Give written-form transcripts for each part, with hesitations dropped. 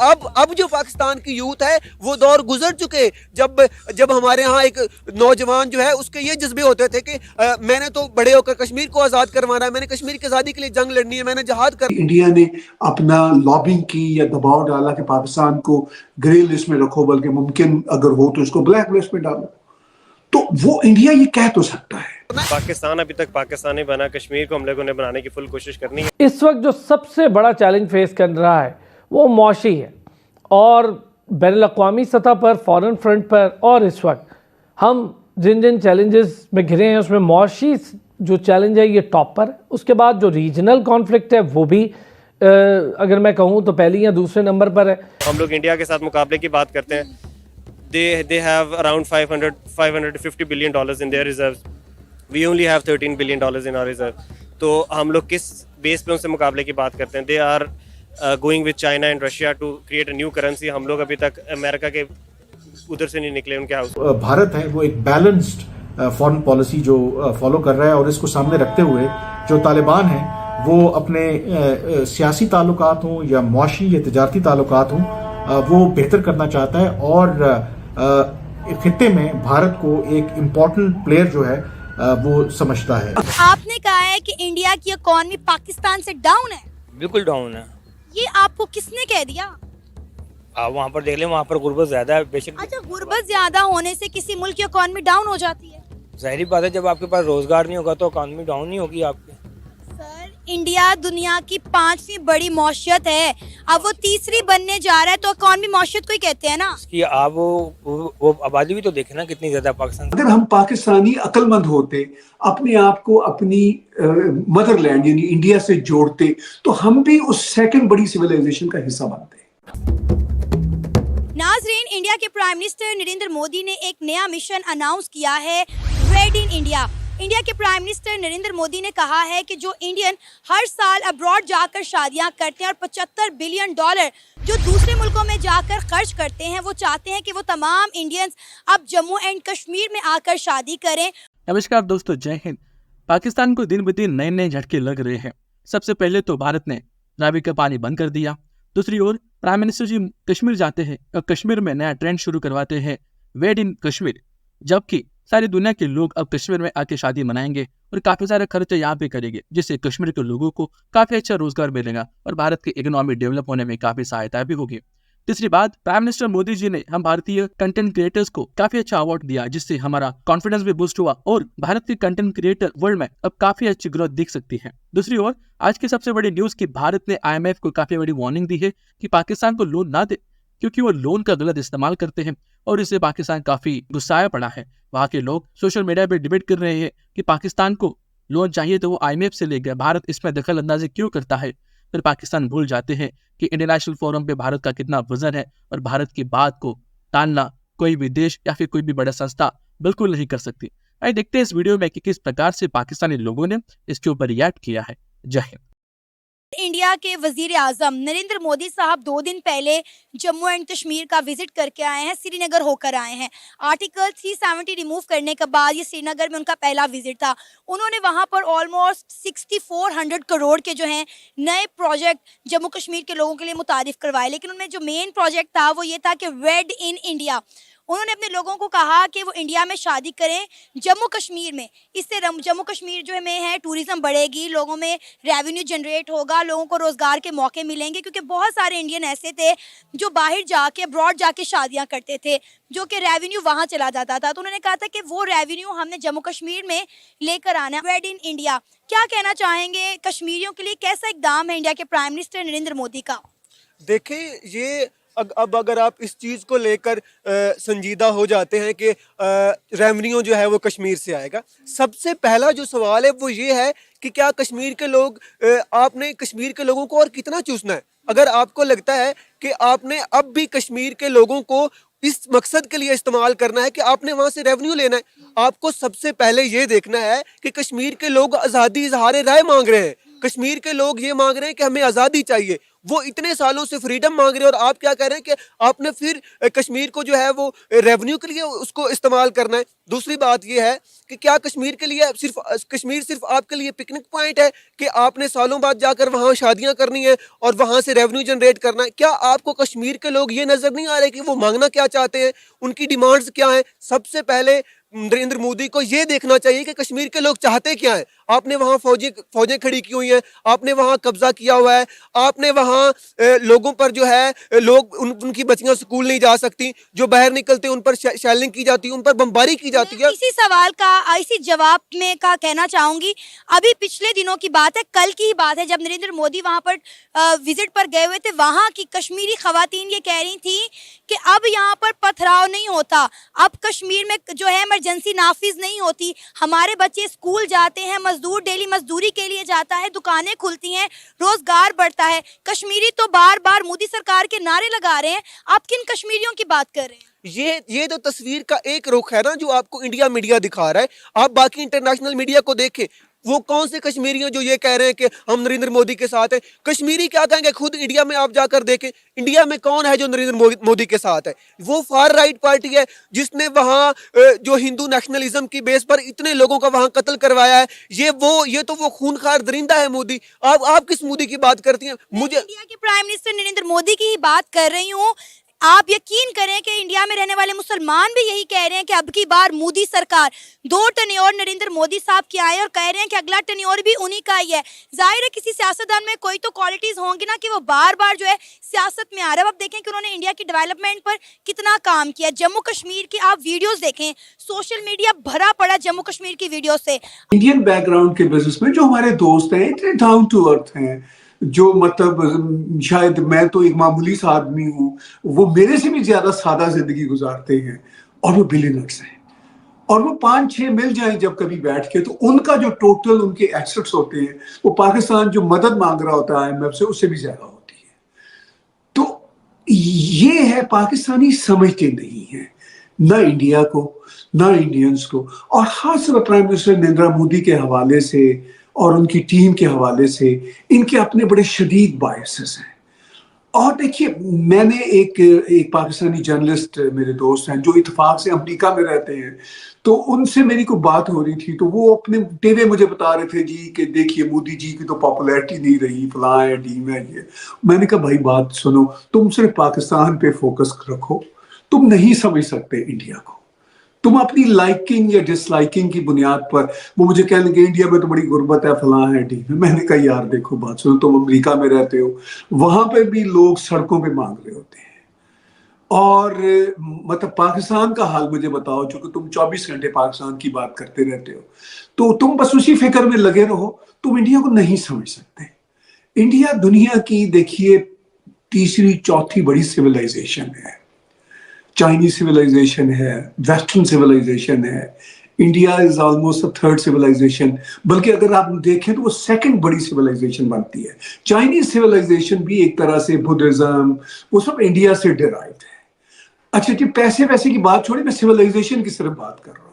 अब जो पाकिस्तान की यूथ है वो दौर गुजर चुके, जब हमारे यहाँ एक नौजवान जो है उसके ये जज्बे होते थे कि मैंने तो बड़े होकर कश्मीर को आज़ाद करवाना है, मैंने कश्मीर की आज़ादी के लिए जंग लड़नी है, मैंने जहाद कर। इंडिया ने अपना लॉबिंग की या दबाव डाला कि पाकिस्तान को ग्रे लिस्ट में रखो, बल्कि मुमकिन अगर हो तो इसको ब्लैक लिस्ट में डालो, तो वो इंडिया ये कह तो सकता है। पाकिस्तान अभी तक पाकिस्तान नहीं बना, कश्मीर को हम लोगों ने बनाने की फुल कोशिश करनी है। इस वक्त जो सबसे बड़ा चैलेंज फेस कर रहा है वो मौशी है, और बैनुल-अक़वामी सतह पर, फॉरेन फ्रंट पर, और इस वक्त हम जिन जिन चैलेंजेस में घिरे हैं उसमें मौशी जो चैलेंज है ये टॉप पर। उसके बाद जो रीजनल कॉन्फ्लिक्ट है वो भी अगर मैं कहूँ तो पहली या दूसरे नंबर पर है। हम लोग इंडिया के साथ मुकाबले की बात करते हैं, they have around 550 billion dollars in their reserves. We only have 13 billion dollars in our reserve. तो हम लोग किस बेस पे उनसे मुकाबले की बात करते हैं? They are going with China and Russia to create a new currency. हम लोग अभी तक अमेरिका के उधर से नहीं निकले उनके हाउस। भारत है वो एक बैलेंस्ड फॉरेन पॉलिसी जो फॉलो कर रहा है, और इसको सामने रखते हुए जो तालिबान है वो अपने सियासी ताल्लुकात हों या मुआशी या तिजारती ताल्लुकात हों, वो बेहतर करना चाहता है, और खित्ते में भारत को एक इम्पोर्टेंट प्लेयर जो है वो समझता है। आपने कहा है कि इंडिया की इकॉनमी पाकिस्तान से डाउन है। बिल्कुल डाउन है। ये आपको किसने कह दिया? आप वहाँ पर देख लें, वहाँ पर गुर्बत ज्यादा है बेशक। अच्छा, गुर्बत ज्यादा होने से किसी मुल्क की इकॉनमी डाउन हो जाती है? जाहिर बात है, जब आपके पास रोजगार नहीं होगा तो इकॉनमी डाउन नहीं होगी आपकी। सर, इंडिया दुनिया की 5वीं बड़ी मौशियत है, अब वो तीसरी बनने जा रहा है, तो इकॉनमी मौशियत को ही कहते हैं ना। कि आप वो आबादी भी तो देखें ना कितनी ज्यादा पाकिस्तान। अगर हम पाकिस्तानी अक्लमंद होते, अपने आप को अपनी मदरलैंड यानी इंडिया से जोड़ते, तो हम भी उस सेकंड बड़ी सिविलाइजेशन का हिस्सा बनते। नाजरीन, इंडिया के प्राइम मिनिस्टर नरेंद्र मोदी ने एक नया मिशन अनाउंस किया है, रेड इन इंडिया। इंडिया के प्राइम मिनिस्टर नरेंद्र मोदी ने कहा है कि जो इंडियन हर साल अब्रॉड जाकर शादियां करते हैं और $75 बिलियन जो दूसरे मुल्कों में जाकर खर्च करते हैं, वो चाहते हैं कि वो तमाम इंडियंस अब जम्मू एंड कश्मीर में आकर शादी करें। नमस्कार दोस्तों, जय हिंद। पाकिस्तान को दिन ब दिन नए नए झटके लग रहे हैं। सबसे पहले तो भारत ने रावी का पानी बंद कर दिया। दूसरी ओर प्राइम मिनिस्टर जी कश्मीर जाते हैं और कश्मीर में नया ट्रेंड शुरू करवाते हैं, वेड इन कश्मीर, जबकि सारी दुनिया के लोग अब कश्मीर में आके शादी मनाएंगे और काफी सारे खर्चे यहाँ पे करेंगे, जिससे कश्मीर के लोगों को काफी अच्छा रोजगार मिलेगा और भारत की इकोनॉमी डेवलप होने में काफी सहायता भी होगी। तीसरी बात, प्राइम मिनिस्टर मोदी जी ने हम भारतीय कंटेंट क्रिएटर्स को काफी अच्छा अवार्ड दिया, जिससे हमारा कॉन्फिडेंस भी बूस्ट हुआ और भारत के कंटेंट क्रिएटर वर्ल्ड में अब काफी अच्छी ग्रोथ दिख सकती है। दूसरी ओर आज की सबसे बड़ी न्यूज की भारत ने IMF को काफी बड़ी वार्निंग दी है कि पाकिस्तान को लोन ना दे, क्योंकि वो लोन का गलत इस्तेमाल करते हैं और इससे पाकिस्तान काफी गुस्साया पड़ा है। वहाँ के लोग सोशल मीडिया पे डिबेट कर रहे हैं कि पाकिस्तान को लोन चाहिए तो वो IMF से ले गया, भारत इसमें दखल अंदाजी क्यों करता है। फिर पाकिस्तान भूल जाते हैं कि इंटरनेशनल फोरम पे भारत का कितना वजन है और भारत की बात को टालना कोई भी देश या फिर कोई भी बड़ा संस्था बिल्कुल नहीं कर सकती। आइए देखते हैं इस वीडियो में कि किस प्रकार से पाकिस्तानी लोगों ने इसके ऊपर रिएक्ट किया है। जय हिंद। इंडिया के वजीर आजम नरेंद्र मोदी साहब 2 दिन पहले जम्मू एंड कश्मीर का विजिट करके आए हैं, श्रीनगर होकर आए हैं। आर्टिकल 370 रिमूव करने के बाद ये श्रीनगर में उनका पहला विजिट था। उन्होंने वहां पर ऑलमोस्ट 6400 करोड़ के जो हैं नए प्रोजेक्ट जम्मू कश्मीर के लोगों के लिए मुतारिफ करवाए, लेकिन उनमें जो मेन प्रोजेक्ट था वो ये था कि वेड इन इंडिया। उन्होंने अपने लोगों को कहा कि वो इंडिया में शादी करें जम्मू कश्मीर में। इससे जम्मू कश्मीर जो में है टूरिज्म बढ़ेगी, लोगों में रेवेन्यू जनरेट होगा, लोगों को रोज़गार के मौके मिलेंगे, क्योंकि बहुत सारे इंडियन ऐसे थे जो बाहर जाके अब्रॉड जाके शादियां करते थे, जो कि रेवेन्यू वहाँ चला जाता था। तो उन्होंने कहा था कि वो रेवेन्यू हमने जम्मू कश्मीर में लेकर आना है। वेड इन इंडिया, क्या कहना चाहेंगे कश्मीरियों के लिए, कैसा इकदाम है इंडिया के प्राइम मिनिस्टर नरेंद्र मोदी का? देखिए, ये अब अगर आप इस चीज़ को लेकर संजीदा हो जाते हैं कि रेवेन्यू जो है वो कश्मीर से आएगा, सबसे पहला जो सवाल है वो ये है कि क्या कश्मीर के लोग, आपने कश्मीर के लोगों को और कितना चूसना है? अगर आपको लगता है कि आपने अब भी कश्मीर के लोगों को इस मकसद के लिए इस्तेमाल करना है कि आपने वहाँ से रेवेन्यू लेना है, आपको सबसे पहले ये देखना है कि कश्मीर के लोग आज़ादी इजहार राय मांग रहे हैं। कश्मीर के लोग ये मांग रहे हैं कि हमें आज़ादी चाहिए, वो इतने सालों से फ्रीडम मांग रहे हैं, और आप क्या कह रहे हैं कि आपने फिर कश्मीर को जो है वो रेवेन्यू के लिए उसको इस्तेमाल करना है। दूसरी बात ये है कि क्या कश्मीर के लिए कश्मीर सिर्फ आपके लिए पिकनिक पॉइंट है कि आपने सालों बाद जाकर वहाँ शादियाँ करनी है और वहाँ से रेवेन्यू जनरेट करना है? क्या आपको कश्मीर के लोग ये नज़र नहीं आ रहे कि वो मांगना क्या चाहते हैं, उनकी डिमांड्स क्या हैं? सबसे पहले नरेंद्र मोदी को ये देखना चाहिए कि कश्मीर के लोग चाहते क्या हैं। आपने वहाँ फौजें खड़ी की हुई हैं, आपने वहाँ कब्जा किया हुआ है, आपने वहाँ लोगों पर जो है उनकी बच्चियां स्कूल नहीं जा सकती, जो बाहर निकलते उन पर शेलिंग की जाती है, उन पर बमबारी की जाती है। इसी सवाल का इसी जवाब में का कहना चाहूंगी, अभी पिछले दिनों की बात है, कल की ही बात है, जब नरेंद्र मोदी वहां पर विजिट पर गए हुए थे, वहां की कश्मीरी खवातीन ये कह रही थी कि अब यहाँ पर पथराव नहीं होता, अब कश्मीर में जो है इमरजेंसी नाफिज नहीं होती, हमारे बच्चे स्कूल जाते हैं, मजदूर डेली मजदूरी के लिए जाता है, दुकानें खुलती हैं, रोजगार बढ़ता है। कश्मीरी तो बार बार मोदी सरकार के नारे लगा रहे हैं, आप किन कश्मीरियों की बात कर रहे हैं? ये तो तस्वीर का एक रुख है ना जो आपको इंडिया मीडिया दिखा रहा है। आप बाकी इंटरनेशनल मीडिया को देखें, वो कौन से कश्मीरी हैं जो ये कह रहे हैं कि हम नरेंद्र मोदी के साथ हैं? कश्मीरी क्या कहेंगे? खुद इंडिया में आप जाकर देखें, इंडिया में कौन है जो नरेंद्र मोदी के साथ है? वो फार राइट पार्टी है जिसने वहाँ जो हिंदू नेशनलिज्म की बेस पर इतने लोगों का वहाँ कत्ल करवाया है। ये तो वो खूनखार दरिंदा है मोदी। आप किस मोदी की बात करती हैं? मुझे इंडिया के प्राइम मिनिस्टर नरेंद्र मोदी की ही बात कर रही हूँ। आप यकीन करें कि इंडिया में रहने वाले मुसलमान भी यही कह रहे हैं कि अब की बार मोदी सरकार 2 टर्न्योर नरेंद्र मोदी साहब के आए और कह रहे हैं कि अगला टर्न्योर भी उन्हीं का ही है। जाहिर है किसी सियासतदान में कोई तो क्वालिटीज होंगी ना कि वो बार बार जो है सियासत में आ रहा है। अब देखें कि उन्होंने इंडिया की डेवलपमेंट पर कितना काम किया। जम्मू कश्मीर की आप वीडियोस देखें, सोशल मीडिया भरा पड़ा जम्मू कश्मीर की वीडियो से। इंडियन बैकग्राउंड के बिजनेस में जो हमारे दोस्त हैं इतने डाउन टू अर्थ हैं, जो मतलब शायद मैं तो एक मामूली सा आदमी हूँ, वो मेरे से भी ज्यादा सादा जिंदगी गुजारते हैं और वो बिलियनर्स हैं। और वो 5-6 मिल जाएं जब कभी बैठ के, तो उनका जो टोटल उनके एसेट्स होते हैं वो पाकिस्तान जो मदद मांग रहा होता है IMF से, उससे भी ज्यादा होती है। तो ये है, पाकिस्तानी समझते नहीं है ना इंडिया को ना इंडियंस को। और खासतौर प्राइम मिनिस्टर नरेंद्र मोदी के हवाले से और उनकी टीम के हवाले से इनके अपने बड़े शदीद बायसेस हैं। और देखिए, मैंने एक पाकिस्तानी जर्नलिस्ट मेरे दोस्त हैं जो इत्तेफाक से अमेरिका में रहते हैं, तो उनसे मेरी कोई बात हो रही थी, तो वो अपने टेवे मुझे बता रहे थे जी कि देखिए मोदी जी की तो पॉपुलैरिटी नहीं रही, फलां है, टीम है ये। मैंने कहा भाई बात सुनो, तुम सिर्फ पाकिस्तान पे फोकस रखो, तुम नहीं समझ सकते इंडिया को। तुम अपनी लाइकिंग या डिसलाइकिंग की बुनियाद पर, वो मुझे कह लेंगे इंडिया में तो बड़ी गुर्बत है, फलां है, टीम है। मैंने कहा यार देखो बात सुनो, तुम अमेरिका में रहते हो, वहां पे भी लोग सड़कों पे मांग रहे होते हैं। और मतलब पाकिस्तान का हाल मुझे बताओ, चूंकि तुम 24 घंटे पाकिस्तान की बात करते रहते हो, तो तुम बस उसी फिक्र में लगे रहो, तुम इंडिया को नहीं समझ सकते। इंडिया दुनिया की देखिए 3री-4थी बड़ी सिविलाइजेशन है। चाइनीज सिविलाइजेशन है, वेस्टर्न सिविलाइजेशन है, India is almost 3rd civilization, बल्कि अगर आप देखें तो वो 2nd बड़ी सिविलाइजेशन बनती है। चाइनीज सिविलाइजेशन भी एक तरह से बुद्धिज्म, वो सब इंडिया से डिराइव्ड है। अच्छा जी, पैसे वैसे की बात छोड़ी, मैं सिविलाइजेशन की सिर्फ बात कर रहा हूँ।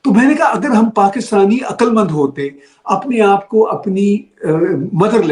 तो मैंने कहा अगर हम पाकिस्तानी अक्लमंद होते, अपने आप को अपनी मदरलैंड